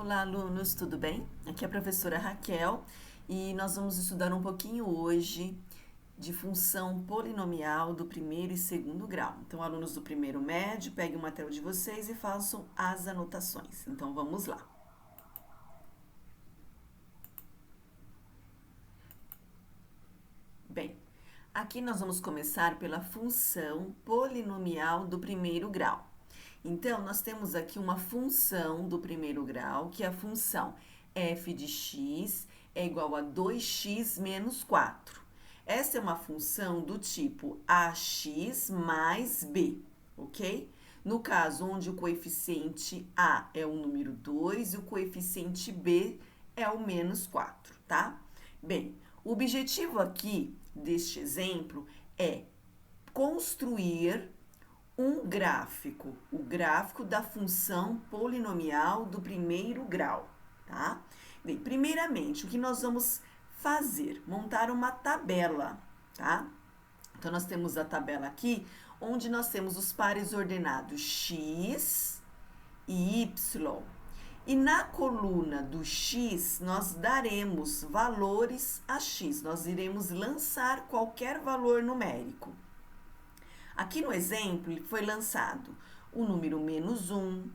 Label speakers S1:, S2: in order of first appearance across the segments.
S1: Olá, alunos, tudo bem? Aqui é a professora Raquel e nós vamos estudar um pouquinho hoje de função polinomial do primeiro e segundo grau. Então, alunos do primeiro médio, peguem o material de vocês e façam as anotações. Então, vamos lá. Bem, aqui nós vamos começar pela função polinomial do primeiro grau. Então, nós temos aqui uma função do primeiro grau, que é a função f de x é igual a 2x menos 4. Essa é uma função do tipo ax mais b, ok? No caso, onde o coeficiente a é o número 2 e o coeficiente b é o menos 4, tá? Bem, o objetivo aqui deste exemplo é construir um gráfico, o gráfico da função polinomial do primeiro grau, tá? Bem, primeiramente, o que nós vamos fazer? Montar uma tabela, tá? Então, nós temos a tabela aqui, onde nós temos os pares ordenados x e y. E na coluna do x, nós daremos valores a x, nós iremos lançar qualquer valor numérico. Aqui no exemplo, foi lançado o número menos 1,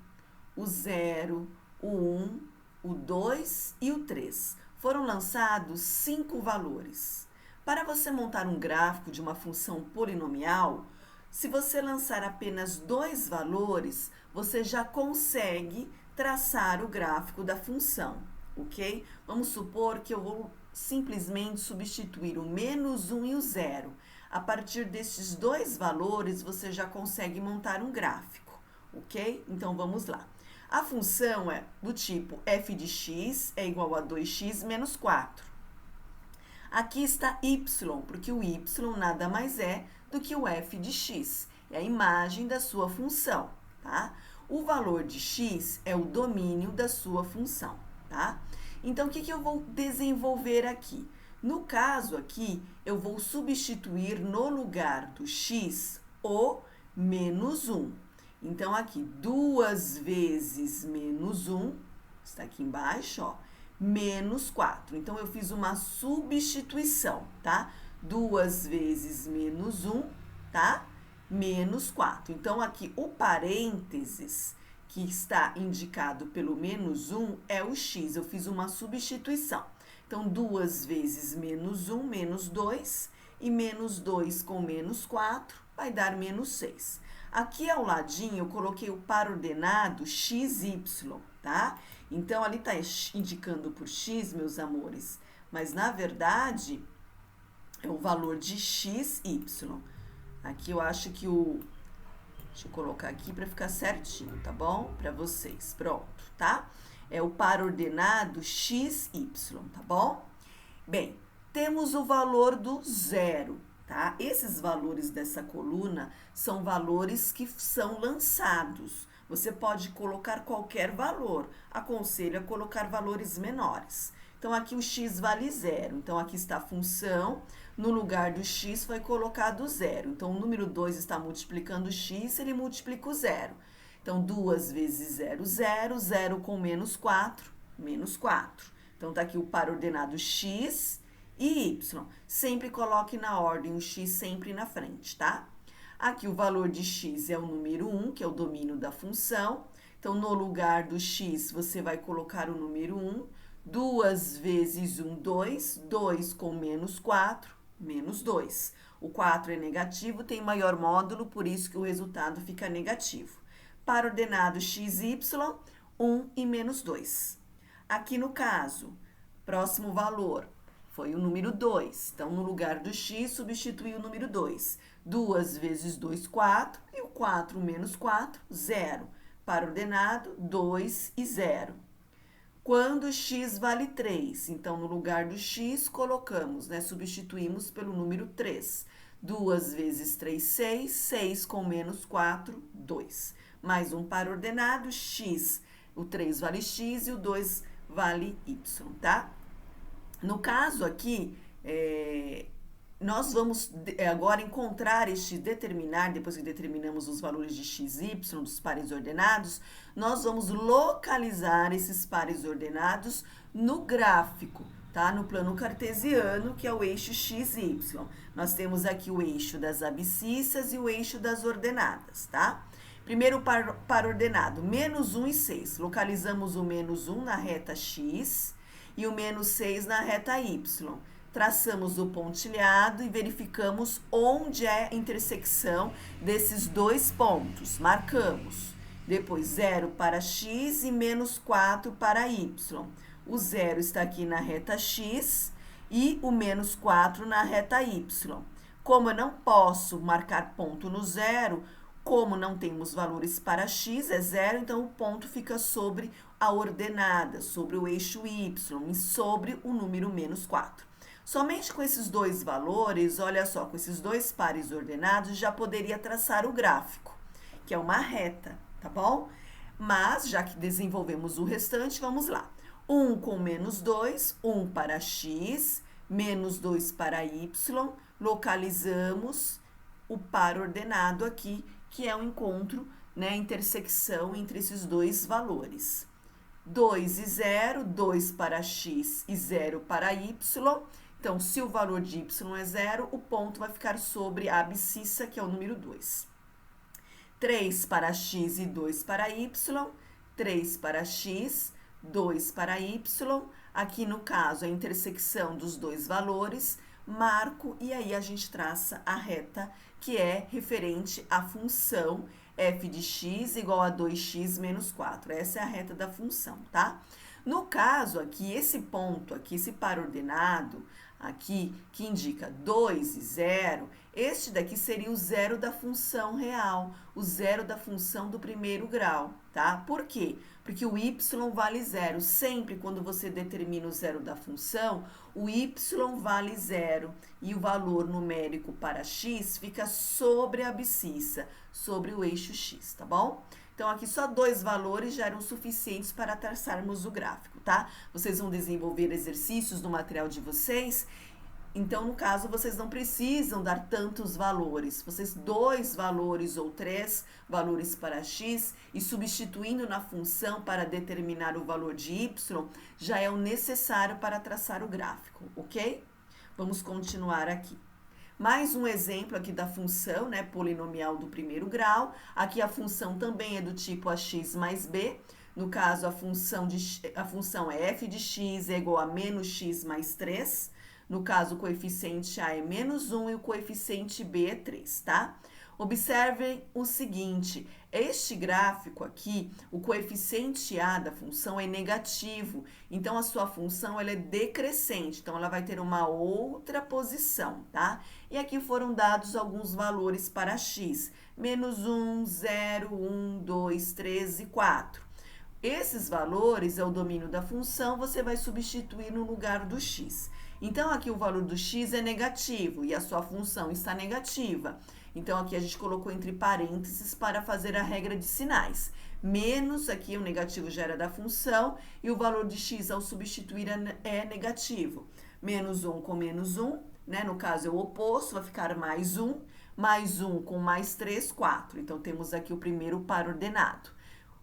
S1: o 0, o 1, o 2 e o 3. Foram lançados 5 valores. Para você montar um gráfico de uma função polinomial, se você lançar apenas 2 valores, você já consegue traçar o gráfico da função, ok? Vamos supor que eu vou simplesmente substituir o menos 1 e o 0. A partir desses 2 valores, você já consegue montar um gráfico, ok? Então, vamos lá. A função é do tipo f de x é igual a 2x menos 4. Aqui está y, porque o y nada mais é do que o f de x. É a imagem da sua função, tá? O valor de x é o domínio da sua função, tá? Então, o que eu vou desenvolver aqui? No caso aqui, eu vou substituir no lugar do x o menos 1. Então, aqui, 2 vezes menos 1, está aqui embaixo, ó, menos 4. Então, eu fiz uma substituição, tá? 2 vezes menos 1, tá? Menos 4. Então, aqui, o parênteses que está indicado pelo menos 1 é o x. Eu fiz uma substituição. Então, 2 vezes menos 1, menos 2, e menos 2 com menos 4 vai dar menos 6. Aqui ao ladinho eu coloquei o par ordenado xy, tá? Então, ali está indicando por x, meus amores, mas na verdade é o valor de xy. Aqui eu acho que deixa eu colocar aqui para ficar certinho, tá bom? Para vocês, pronto, tá? É o par ordenado xy, tá bom? Bem, temos o valor do zero, tá? Esses valores dessa coluna são valores que são lançados. Você pode colocar qualquer valor. Aconselho a colocar valores menores. Então, aqui o x vale 0. Então, aqui está a função. No lugar do x foi colocado 0. Então, o número 2 está multiplicando x, ele multiplica o 0. Então, 2 vezes 0, 0. 0 com menos 4, menos 4. Então, tá aqui o par ordenado x e y. Sempre coloque na ordem o x sempre na frente, tá? Aqui o valor de x é o número 1, que é o domínio da função. Então, no lugar do x, você vai colocar o número 1. 2 vezes 1, 2. 2 com menos 4, menos 2. O 4 é negativo, tem maior módulo, por isso que o resultado fica negativo. Par ordenado xy, 1 e menos 2. Aqui no caso, próximo valor foi o número 2. Então, no lugar do x, substitui o número 2. 2 vezes 2, 4. E o 4 menos 4, 0. Par ordenado, 2 e 0. Quando x vale 3, então, no lugar do x, colocamos, né? Substituímos pelo número 3. 2 vezes 3, 6. 6 com menos 4, 2. Mais um par ordenado, x. O 3 vale x e o 2 vale y, tá? No caso aqui, nós vamos agora encontrar determinar, depois que determinamos os valores de x e y dos pares ordenados, nós vamos localizar esses pares ordenados no gráfico, tá? No plano cartesiano, que é o eixo x e y. Nós temos aqui o eixo das abscissas e o eixo das ordenadas, tá? Primeiro par ordenado, menos 1 e 6. Localizamos o menos 1 na reta x e o menos 6 na reta y. Traçamos o pontilhado e verificamos onde é a intersecção desses dois pontos. Marcamos. Depois, 0 para x e menos 4 para y. O 0 está aqui na reta x e o menos 4 na reta y. Como eu não posso marcar ponto no 0, como não temos valores para x, é 0, então o ponto fica sobre a ordenada, sobre o eixo y e sobre o número menos 4. Somente com esses dois valores, olha só, com esses dois pares ordenados, já poderia traçar o gráfico, que é uma reta, tá bom? Mas, já que desenvolvemos o restante, vamos lá. 1 com menos 2, 1 para x, menos 2 para y, localizamos o par ordenado aqui, que é o encontro, né, a intersecção entre esses dois valores. 2 e 0, 2 para x e 0 para y. Então, se o valor de y é 0, o ponto vai ficar sobre a abscissa, que é o número 2. 3 para x e 2 para y, 3 para x, 2 para y. Aqui, no caso, a intersecção dos dois valores, marco, e aí a gente traça a reta, que é referente à função f de x igual a 2x menos 4. Essa é a reta da função, tá? No caso aqui, esse ponto aqui, esse par ordenado aqui, que indica 2 e 0, este daqui seria o zero da função real, o zero da função do primeiro grau, tá? Por quê? Porque o y vale 0. Sempre quando você determina o zero da função, o y vale 0 e o valor numérico para x fica sobre a abscissa, sobre o eixo x, tá bom? Então, aqui só dois valores já eram suficientes para traçarmos o gráfico, tá? Vocês vão desenvolver exercícios no material de vocês. Então, no caso, vocês não precisam dar tantos valores. Vocês, 2 valores ou 3 valores para x e substituindo na função para determinar o valor de y, já é o necessário para traçar o gráfico, ok? Vamos continuar aqui. Mais um exemplo aqui da função, né, polinomial do primeiro grau. Aqui a função também é do tipo ax mais b. No caso, a função é f de x é igual a menos x mais 3. No caso, o coeficiente a é menos 1 e o coeficiente b é 3, tá? Observem o seguinte, este gráfico aqui, o coeficiente a da função é negativo, então a sua função ela é decrescente, então ela vai ter uma outra posição, tá? E aqui foram dados alguns valores para x, menos 1, 0, 1, 2, 3 e 4. Esses valores é o domínio da função, você vai substituir no lugar do x. Então, aqui o valor do x é negativo e a sua função está negativa. Então, aqui a gente colocou entre parênteses para fazer a regra de sinais. Menos, aqui o negativo já era da função, e o valor de x ao substituir é negativo. Menos 1 com menos 1, né? No caso é o oposto, vai ficar mais 1 com mais 3, 4. Então, temos aqui o primeiro par ordenado.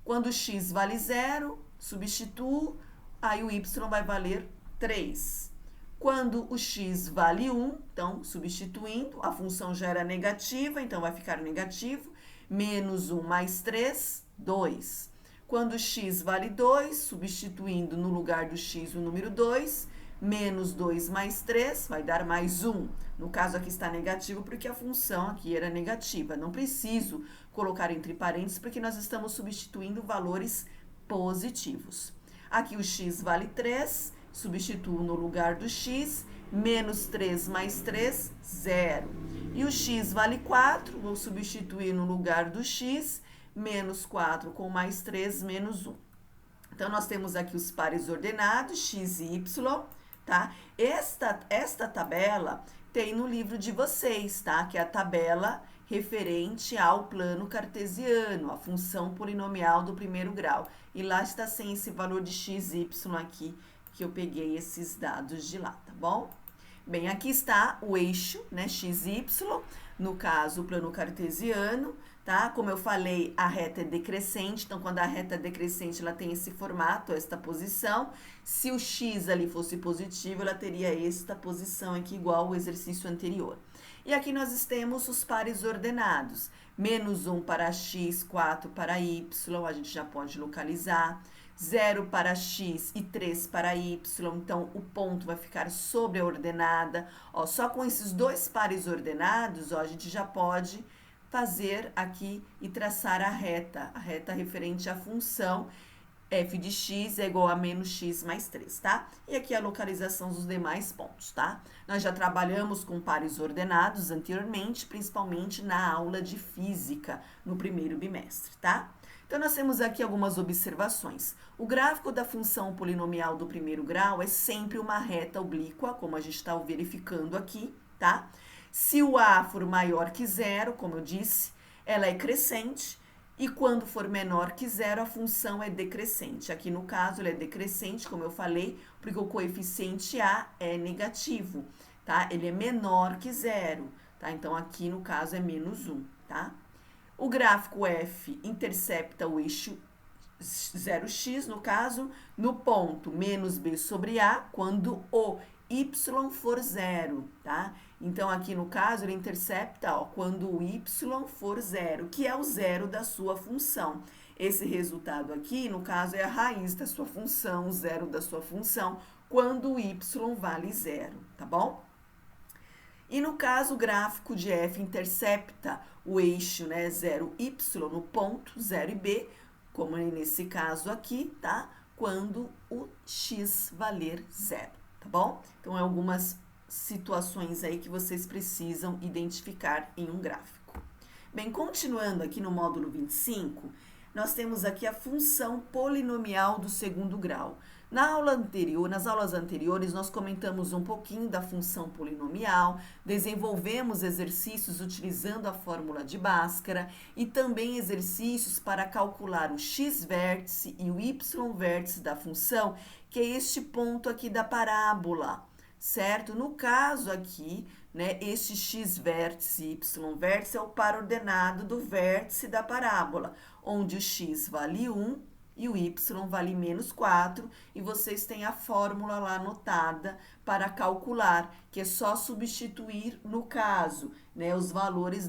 S1: Quando x vale 0, substituo, aí o y vai valer 3. Quando o x vale 1, então, substituindo, a função já era negativa, então vai ficar negativo. Menos 1 mais 3, 2. Quando x vale 2, substituindo no lugar do x o número 2, menos 2 mais 3 vai dar mais 1. No caso aqui está negativo porque a função aqui era negativa. Não preciso colocar entre parênteses porque nós estamos substituindo valores positivos. Aqui o x vale 3, substituo no lugar do x, menos 3 mais 3, 0. E o x vale 4, vou substituir no lugar do x, menos 4 com mais 3, menos 1. Então, nós temos aqui os pares ordenados, x e y, tá? Esta tabela tem no livro de vocês, tá? Que é a tabela referente ao plano cartesiano, a função polinomial do primeiro grau. E lá está sem esse valor de x e y aqui, que eu peguei esses dados de lá, tá bom? Bem, aqui está o eixo, né, XY, no caso, o plano cartesiano, tá? Como eu falei, a reta é decrescente, então quando a reta é decrescente, ela tem esse formato, esta posição. Se o x ali fosse positivo, ela teria esta posição aqui, igual ao exercício anterior. E aqui nós temos os pares ordenados. Menos 1 para x, 4 para y, a gente já pode localizar. 0 para x e 3 para y, então o ponto vai ficar sobre a ordenada. Ó, só com esses dois pares ordenados, ó, a gente já pode fazer aqui e traçar a reta referente à função f de x é igual a menos x mais 3, tá? E aqui a localização dos demais pontos, tá? Nós já trabalhamos com pares ordenados anteriormente, principalmente na aula de física, no primeiro bimestre, tá? Então, nós temos aqui algumas observações. O gráfico da função polinomial do primeiro grau é sempre uma reta oblíqua, como a gente está verificando aqui, tá? Se o a for maior que zero, como eu disse, ela é crescente, e quando for menor que zero, a função é decrescente. Aqui no caso, ela é decrescente, como eu falei, porque o coeficiente a é negativo, tá? Ele é menor que zero, tá? Então, aqui no caso é menos 1, tá? O gráfico f intercepta o eixo 0x, no caso, no ponto menos b sobre a, quando o y for zero, tá? Então, aqui no caso, ele intercepta, ó, quando o y for zero, que é o zero da sua função. Esse resultado aqui, no caso, é a raiz da sua função, o zero da sua função, quando o y vale zero, tá bom? E no caso, o gráfico de f intercepta o eixo, né, 0y no ponto 0 e b, como nesse caso aqui, tá? Quando o x valer zero, tá bom? Então, algumas situações aí que vocês precisam identificar em um gráfico. Bem, continuando aqui no módulo 25, nós temos aqui a função polinomial do segundo grau. Nas aulas anteriores, nós comentamos um pouquinho da função polinomial, desenvolvemos exercícios utilizando a fórmula de Bhaskara e também exercícios para calcular o x-vértice e o y-vértice da função, que é este ponto aqui da parábola, certo? No caso aqui, né, este x-vértice e y-vértice é o par ordenado do vértice da parábola, onde o x vale 1 e o y vale menos 4, e vocês têm a fórmula lá anotada para calcular, que é só substituir, no caso, né, os valores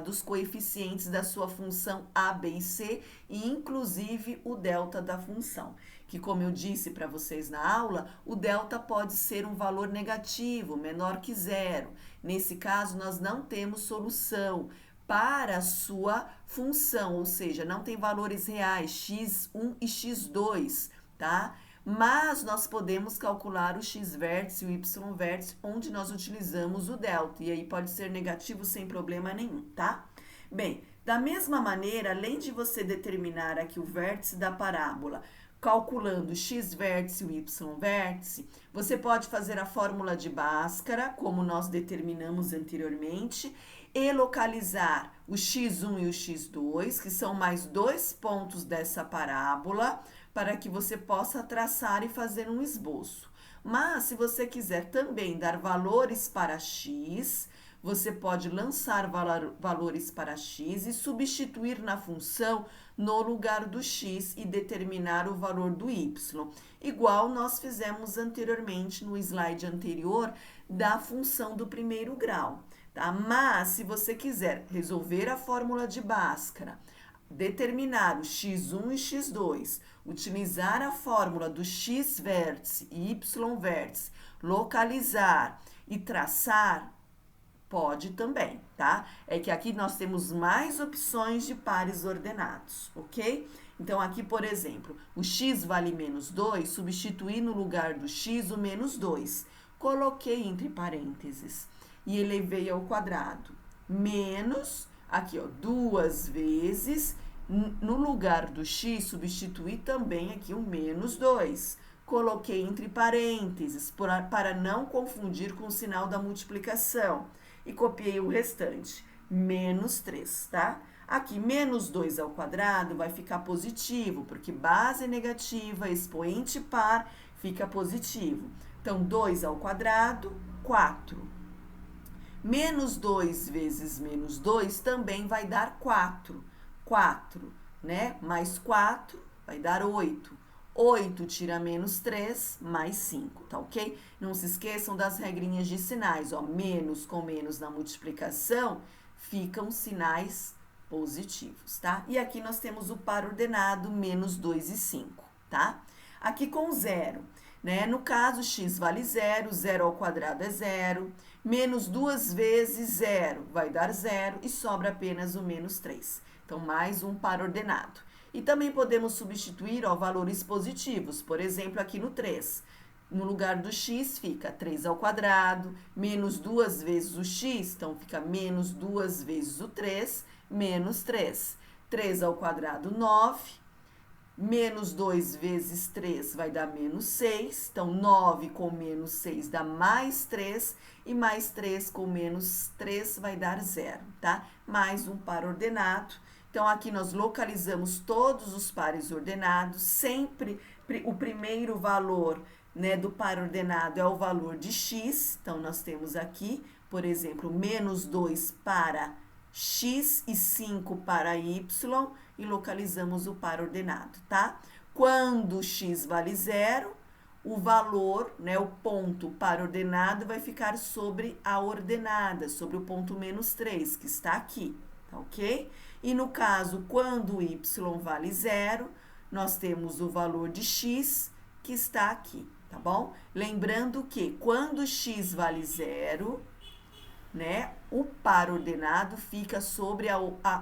S1: dos coeficientes da sua função a, b e c, e inclusive o delta da função. Que, como eu disse para vocês na aula, o delta pode ser um valor negativo, menor que zero. Nesse caso, nós não temos solução para a sua função, ou seja, não tem valores reais, x1 e x2, tá? Mas nós podemos calcular o x-vértice e o y-vértice, onde nós utilizamos o delta, e aí pode ser negativo sem problema nenhum, tá? Bem, da mesma maneira, além de você determinar aqui o vértice da parábola, calculando o x-vértice e o y-vértice, você pode fazer a fórmula de Bhaskara, como nós determinamos anteriormente, e localizar o x1 e o x2, que são mais dois pontos dessa parábola, para que você possa traçar e fazer um esboço. Mas, se você quiser também dar valores para x, você pode lançar valores para x e substituir na função no lugar do x e determinar o valor do y, igual nós fizemos anteriormente no slide anterior da função do primeiro grau. Tá? Mas, se você quiser resolver a fórmula de Bhaskara, determinar o x1 e x2, utilizar a fórmula do x-vértice e y-vértice, localizar e traçar, pode também, tá? É que aqui nós temos mais opções de pares ordenados, ok? Então, aqui, por exemplo, o x vale menos 2, substituí no lugar do x o menos 2. Coloquei entre parênteses e elevei ao quadrado. Menos, aqui, ó, 2 vezes, no lugar do x, substituí também aqui o menos 2. Coloquei entre parênteses, para não confundir com o sinal da multiplicação. E copiei o restante, menos 3, tá? Aqui, menos 2 ao quadrado vai ficar positivo, porque base negativa, expoente par, fica positivo. Então, 2 ao quadrado, 4. Menos 2 vezes menos 2 também vai dar 4. 4, né? Mais 4 vai dar 8. 8 tira menos 3, mais 5, tá ok? Não se esqueçam das regrinhas de sinais, ó. Menos com menos na multiplicação ficam sinais positivos, tá? E aqui nós temos o par ordenado, menos 2 e 5, tá? Aqui com zero, né? No caso, x vale zero, zero ao quadrado é zero, menos 2 vezes zero vai dar zero e sobra apenas o menos 3. Então, mais um par ordenado. E também podemos substituir, ó, valores positivos, por exemplo, aqui no 3. No lugar do x fica 3 ao quadrado, menos 2 vezes o x, então fica menos 2 vezes o 3, menos 3. 3 ao quadrado, 9. Menos 2 vezes 3 vai dar menos 6. Então, 9 com menos 6 dá mais 3. E mais 3 com menos 3 vai dar 0, tá? Mais um par ordenado. Então, aqui nós localizamos todos os pares ordenados. Sempre o primeiro valor, né, do par ordenado é o valor de x. Então, nós temos aqui, por exemplo, menos 2 para x e 5 para y e localizamos o par ordenado, tá? Quando x vale zero, o valor, né, o ponto par ordenado vai ficar sobre a ordenada, sobre o ponto menos 3, que está aqui, tá ok? E no caso, quando y vale zero, nós temos o valor de x que está aqui, tá bom? Lembrando que quando x vale zero, né, o par ordenado fica sobre a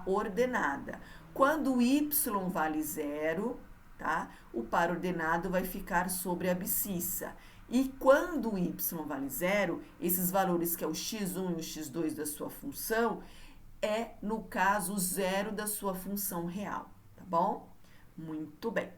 S1: ordenada. Quando y vale zero, tá? O par ordenado vai ficar sobre a abscissa. E quando y vale zero, esses valores que é o x1 e o x2 da sua função, é, no caso, o zero da sua função real, tá bom? Muito bem.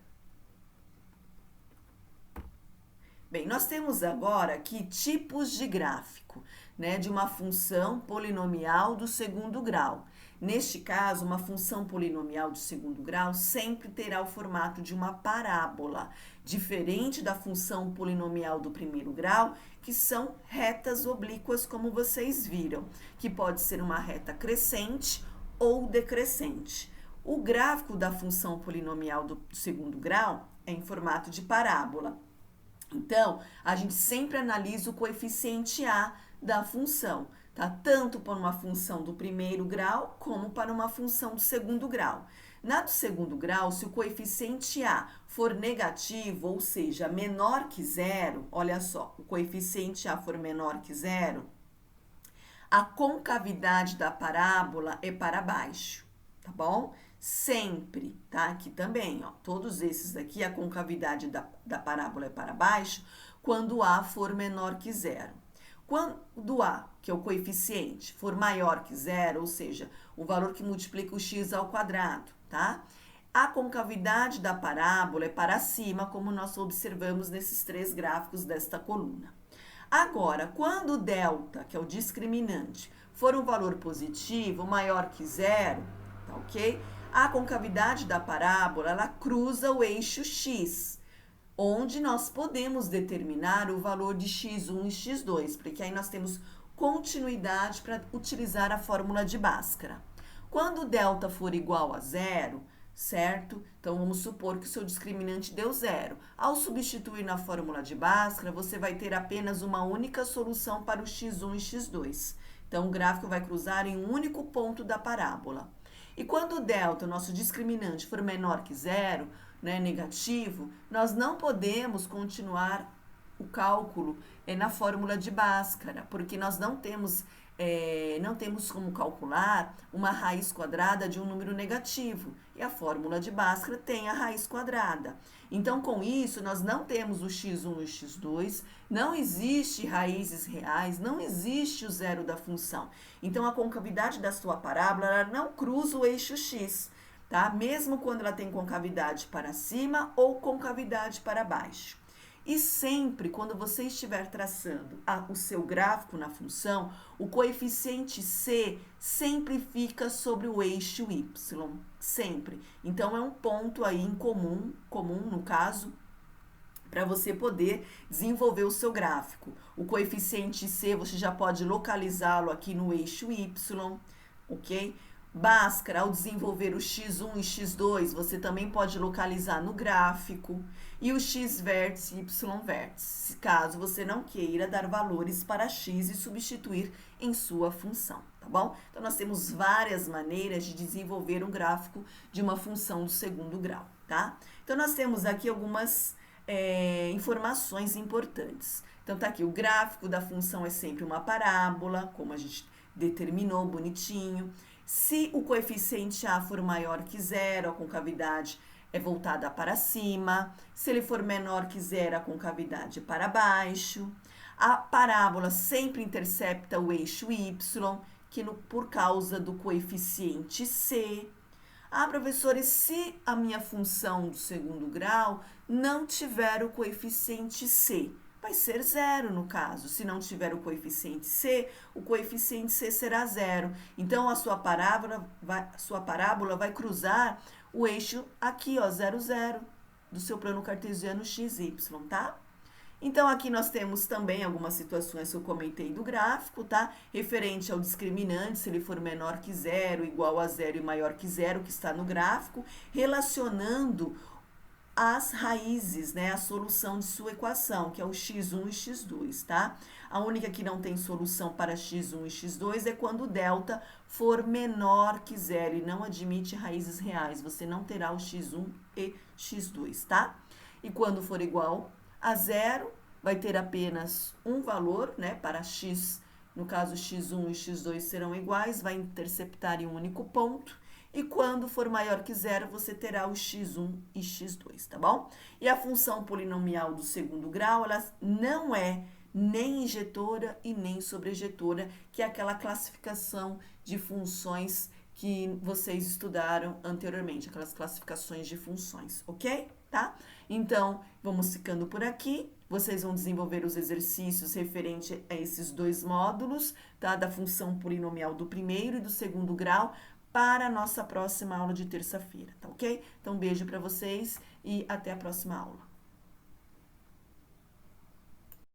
S1: Bem, nós temos agora aqui tipos de gráfico, né, de uma função polinomial do segundo grau. Neste caso, uma função polinomial de segundo grau sempre terá o formato de uma parábola, diferente da função polinomial do primeiro grau, que são retas oblíquas, como vocês viram, que pode ser uma reta crescente ou decrescente. O gráfico da função polinomial do segundo grau é em formato de parábola. Então, a gente sempre analisa o coeficiente A da função, tá? Tanto para uma função do primeiro grau, como para uma função do segundo grau. Na do segundo grau, se o coeficiente A for negativo, ou seja, menor que zero, olha só, o coeficiente A for menor que zero, a concavidade da parábola é para baixo, tá bom? Sempre, tá? Aqui também, ó, todos esses daqui, a concavidade da parábola é para baixo, quando A for menor que zero. Quando A, que é o coeficiente, for maior que zero, ou seja, o valor que multiplica o x ao quadrado, tá? A concavidade da parábola é para cima, como nós observamos nesses 3 gráficos desta coluna. Agora, quando o delta, que é o discriminante, for um valor positivo, maior que zero, tá ok? A concavidade da parábola, ela cruza o eixo x, onde nós podemos determinar o valor de x1 e x2, porque aí nós temos continuidade para utilizar a fórmula de Bhaskara. Quando o delta for igual a zero, certo? Então, vamos supor que o seu discriminante deu zero. Ao substituir na fórmula de Bhaskara, você vai ter apenas uma única solução para o x1 e x2. Então, o gráfico vai cruzar em um único ponto da parábola. E quando o delta, o nosso discriminante, for menor que zero, né, negativo, nós não podemos continuar o cálculo na fórmula de Bhaskara, porque nós não temos como calcular uma raiz quadrada de um número negativo. E a fórmula de Bhaskara tem a raiz quadrada. Então, com isso, nós não temos o x1 e o x2, não existe raízes reais, não existe o zero da função. Então, a concavidade da sua parábola ela não cruza o eixo x, tá? Mesmo quando ela tem concavidade para cima ou concavidade para baixo. E sempre, quando você estiver traçando o seu gráfico na função, o coeficiente C sempre fica sobre o eixo Y, sempre. Então, é um ponto aí em comum no caso, para você poder desenvolver o seu gráfico. O coeficiente C, você já pode localizá-lo aqui no eixo Y, ok? Bhaskara, ao desenvolver o x1 e x2, você também pode localizar no gráfico. E o x-vértice e y-vértice, caso você não queira dar valores para x e substituir em sua função, tá bom? Então, nós temos várias maneiras de desenvolver um gráfico de uma função do segundo grau, tá? Então, nós temos aqui algumas informações importantes. Então, tá aqui, o gráfico da função é sempre uma parábola, como a gente determinou bonitinho. Se o coeficiente A for maior que zero, a concavidade é voltada para cima. Se ele for menor que zero, a concavidade é para baixo. A parábola sempre intercepta o eixo Y, por causa do coeficiente C. Ah, professores, se a minha função do segundo grau não tiver o coeficiente C, vai ser zero no caso. Se não tiver o coeficiente C será zero. Então, a sua parábola vai cruzar o eixo aqui, ó, 0, 0, do seu plano cartesiano XY, tá? Então, aqui nós temos também algumas situações que eu comentei do gráfico, tá? Referente ao discriminante, se ele for menor que zero, igual a zero e maior que zero, que está no gráfico, relacionando as raízes, né, a solução de sua equação, que é o x1 e x2, tá? A única que não tem solução para x1 e x2 é quando o delta for menor que zero e não admite raízes reais. Você não terá o x1 e x2, tá? E quando for igual a zero, vai ter apenas um valor, né, para x, no caso x1 e x2 serão iguais, vai interceptar em um único ponto. E quando for maior que zero, você terá o x1 e x2, tá bom? E a função polinomial do segundo grau, ela não é nem injetora e nem sobrejetora, que é aquela classificação de funções que vocês estudaram anteriormente, aquelas classificações de funções, ok? Tá? Então, vamos ficando por aqui. Vocês vão desenvolver os exercícios referente a esses dois módulos, tá? Da função polinomial do primeiro e do segundo grau, para a nossa próxima aula de terça-feira, tá ok? Então, beijo para vocês e até a próxima aula.